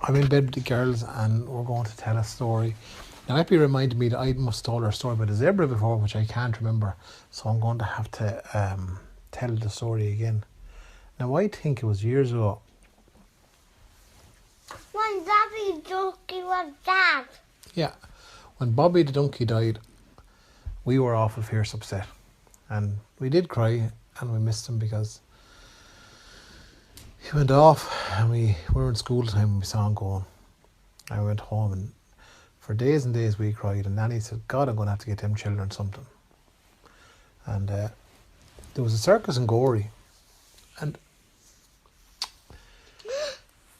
I'm in bed with the girls and we're going to tell a story. Now, Eppie reminded me that I must have told her a story about a zebra before, which I can't remember. So I'm going to have to tell the story again. Now, I think it was years ago. When Bobby Donkey was dead. Yeah. When Bobby the donkey died, we were awful fierce upset. And we did cry and we missed him because he went off and we were in school time and we saw him going. I went home and for days and days we cried, and Nanny said, God, I'm going to have to get them children something. And there was a circus in Gorey, and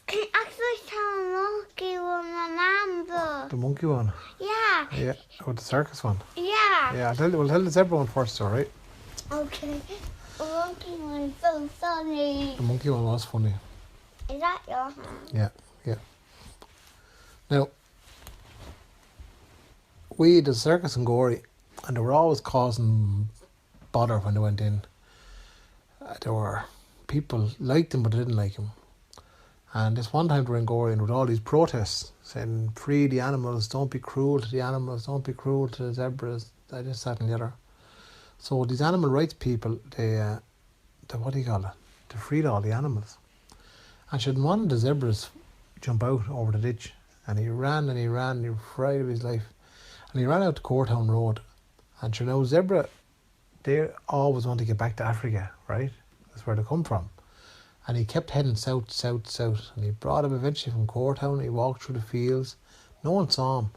Can you actually tell a monkey with my number? the monkey one. Yeah. Yeah, or the circus one. Yeah. Yeah, we'll tell the zebra one first, alright? Okay. The monkey one's so funny. The monkey one was funny. Is that your hand? Yeah, yeah. Now, we had a circus in Gorey, and they were always causing bother when they went in. There were people liked him, but they didn't like him. And this one time they were in Gorey and with all these protests saying, free the animals, don't be cruel to the animals, don't be cruel to the zebras, this, that and the other. So these animal rights people, they what do you call it? They freed all the animals. And should one of the zebras jump out over the ditch, and he ran and he ran, and he was frightened of his life. And he ran out to Courtown Road. And you know, zebra, they always want to get back to Africa, right? That's where they come from. And he kept heading south, south, south. And he brought him eventually from Courtown. He walked through the fields. No one saw him.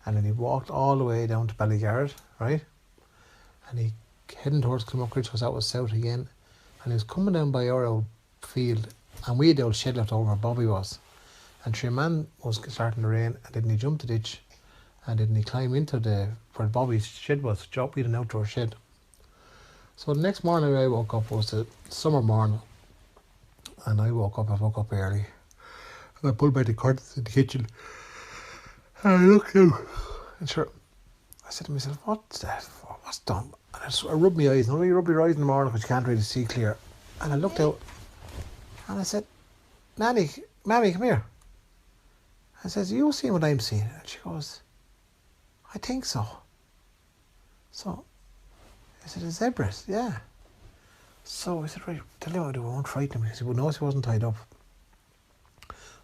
And then he walked all the way down to Ballygarrett, right? And he heading towards Kilmuckridge because that was south again. And he was coming down by our old field. And we had the old shed left over where Bobby was. And three man was starting to rain. And then he jumped the ditch. And then he climbed into where Bobby's shed was. We had an outdoor shed. So the next morning I woke up, was the summer morning. And I woke up early. And I pulled back the curtains in the kitchen. And I looked out. And sure, I said to myself, what's that? What's done? And I rubbed my eyes. You know, you rub your eyes in the morning because you can't really see clear. And I looked out. And I said, Mammy, come here. I says, you seeing what I'm seeing? And she goes, I think so. So, I said, the zebras, yeah. So I said, right, tell you what I do, I won't frighten him because he would notice he wasn't tied up.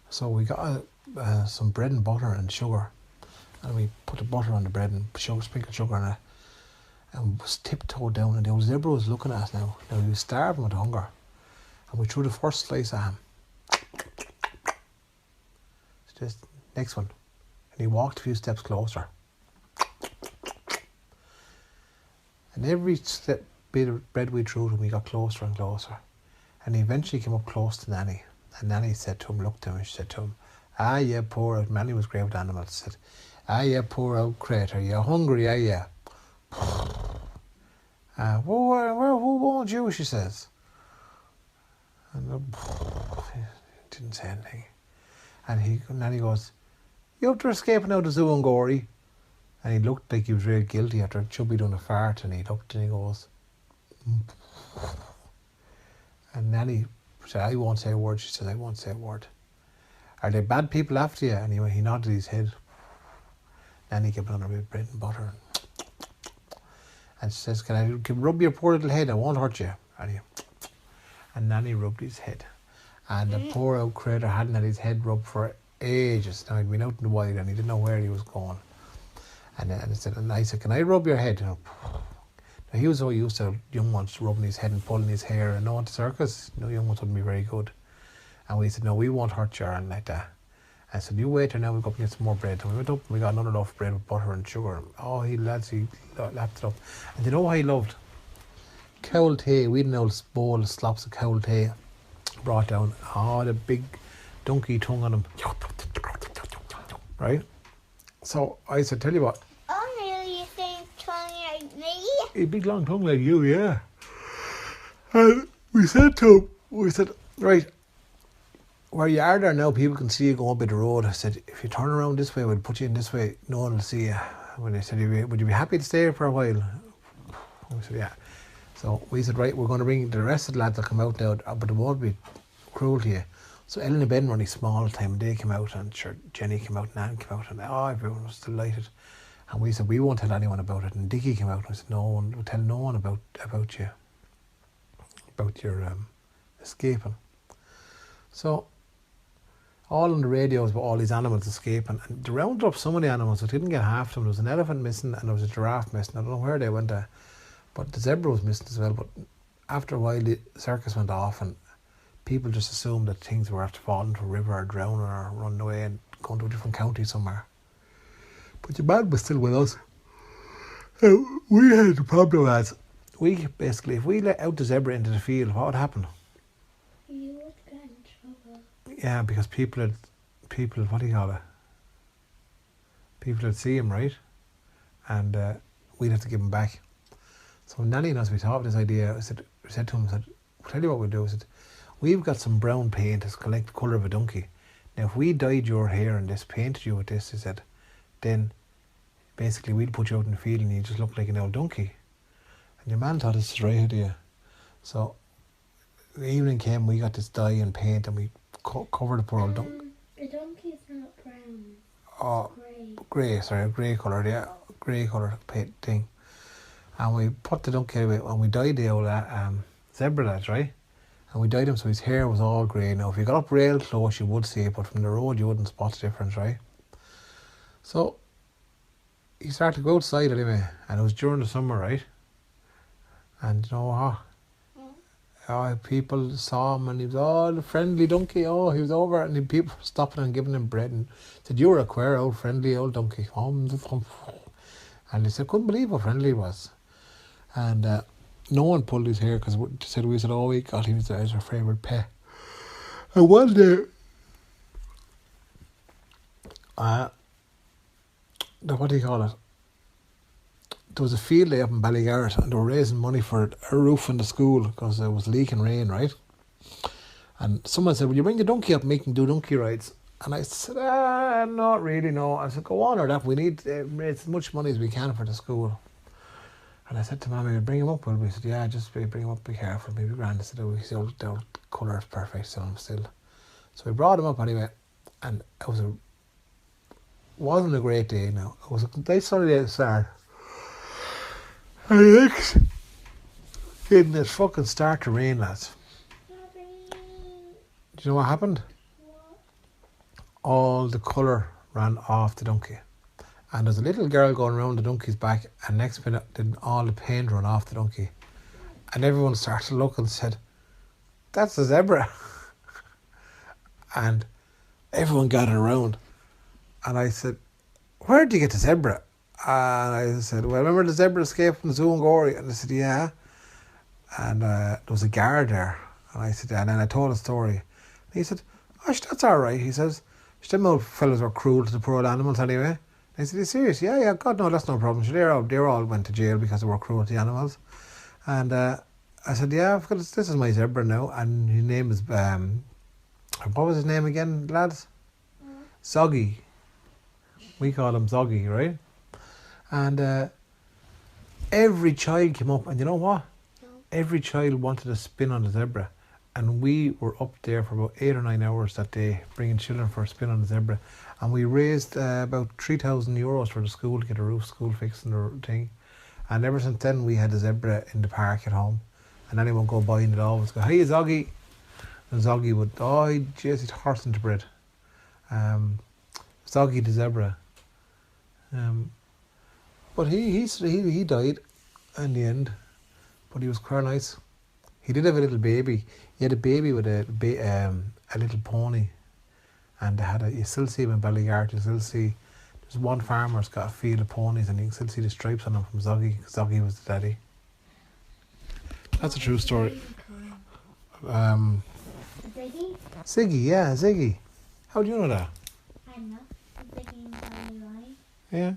So we got some bread and butter and sugar. And we put the butter on the bread and sprinkled sugar on it. And was tiptoed down, and the old zebra was looking at us now. Now he was starving with hunger. And we threw the first slice at him. It's just, next one. And he walked a few steps closer. And every bit of bread we threw to him, he got closer and closer. And he eventually came up close to Nanny. And Nanny said to him, looked to him, and she said to him, ah, yeah, poor out. Nanny was great with animals. She said, ah, yeah, poor old crater, you're hungry, are you? Who won't you? She says. And he didn't say anything. And Nanny goes, you after escaping out of the zoo in Gorey? And he looked like he was real guilty after Chubby done a fart, and he looked and he goes, and Nellie said, I won't say a word. She said, I won't say a word. Are they bad people after you? And he nodded his head. Nanny gave another bit of bread and butter. And she says, can I rub your poor little head? I won't hurt you. And Nanny rubbed his head. And the poor old critter hadn't had his head rubbed for ages. Now he'd been out in the wild and he didn't know where he was going. And I said, can I rub your head? Now he was so used to young ones rubbing his head and pulling his hair, and no, at the circus, no young ones wouldn't be very good. And we said, no, we won't hurt you or anything like that. I said, you wait till now, we'll go up and get some more bread. And we went up and we got another loaf of bread with butter and sugar. Oh, he lapped it up. And you know what he loved? Cowl tea. We had an old bowl of slops of cowl tea brought down. Oh, the big donkey tongue on him. Right? So I said, tell you what. Oh, nearly the same tongue like me. A big long tongue like you, yeah. And we said to him, right, where you are there now, people can see you going by the road. I said, if you turn around this way, we'll put you in this way, no one will see you. When they said, would you be happy to stay here for a while? We said, yeah. So we said, right, we're going to bring the rest of the lads that come out now, but it won't be cruel to you. So Ellen and Ben were only small time, and they came out, and sure, Jenny came out, Nan came out, and everyone was delighted. And we said, we won't tell anyone about it. And Dickie came out, and we said, no one, we'll tell no one about you, about your escaping. So, all on the radios about all these animals escaping, and they rounded up so many animals, so they didn't get half of them. There was an elephant missing, and there was a giraffe missing. I don't know where they went to, but the zebra was missing as well. But after a while, the circus went off, and people just assumed that things were after falling into a river or drowning or running away and going to a different county somewhere. But your man was still with us. We had the problem as, we basically, if we let out the zebra into the field, what would happen? You would get in trouble. Yeah, because people, what do you call it? People would see him, right? And we'd have to give him back. So Nellie and us, we thought of this idea. We said to him, I'll tell you what we'll do. I said, we've got some brown paint that's collect the colour of a donkey. Now, if we dyed your hair in this, painted you with this, he said, then basically we'd put you out in the field and you just look like an old donkey. And your man thought this was the right idea. So the evening came, we got this dye and paint, and we covered the poor old donkey. The donkey's not brown. Oh, grey colour, yeah, grey colour paint thing. And we put the donkey away, and we dyed the old zebra lads, right? And we dyed him so his hair was all grey. Now, if you got up real close, you would see it, but from the road, you wouldn't spot the difference, right? So he started to go outside anyway, and it was during the summer, right? And you know what? People saw him, and he was the friendly donkey. He was over, and people were stopping and giving him bread and said, "You're a queer old friendly old donkey." And they said, couldn't believe how friendly he was. And no one pulled his hair because we said, "Oh, we got him as our favourite pet." And one day, what do you call it? There was a field day up in Ballygarrett, and they were raising money for a roof in the school because it was leaking rain, right? And someone said, "Will you bring the donkey up and make him do donkey rides?" And I said, "Not really, no." I said, "Go on or that. We need raise as much money as we can for the school." And I said to Mommy, "We'll bring him up." Well, we said, "Yeah, just bring him up. Be careful. Maybe grand." I said, "The colour is perfect, so I'm still." So we brought him up anyway, and it wasn't a great day. Now it was a nice sunny day at the start. And the next, didn't it fucking start to rain, lads? Do you know what happened? What? All the colour ran off the donkey. And there's a little girl going around the donkey's back, and next minute, did all the paint run off the donkey. And everyone started to look and said, "That's a zebra." And everyone gathered around. And I said, "Where did you get the zebra?" And I said, "Well, remember the zebra escaped from the zoo in Gorey?" And they said, "Yeah." And there was a guard there. And I said, and then I told a story. And he said, "Gosh, that's all right." He says, "Them old fellas were cruel to the poor old animals anyway." And I said, "Are you serious?" "Yeah, God, no, that's no problem. Sure, they all went to jail because they were cruel to the animals." And I said, "Yeah, I've got this is my zebra now." And his name is, what was his name again, lads? Zoggy. We call him Zoggy, right? And every child came up, and you know what? No. Every child wanted to spin on the zebra. And we were up there for about 8 or 9 hours that day, bringing children for a spin on the zebra. And we raised about €3,000 for the school to get a roof school fixed and the thing. And ever since then, we had the zebra in the park at home. And anyone go by and they'd always go, "Hey, Zoggy." And Zoggy would, he'd horse into bread. Zoggy the Zebra. But he died in the end. But he was quite nice. He did have a little baby. He had a baby with a little pony. And you still see him in Ballygarrett. You still see, there's one farmer's got a field of ponies, and you can still see the stripes on them from Zoggy. Zoggy was the daddy. That's a true story. Ziggy? Ziggy, yeah, Ziggy. How do you know that? I know. Ziggy and Ballygarrett. Yeah.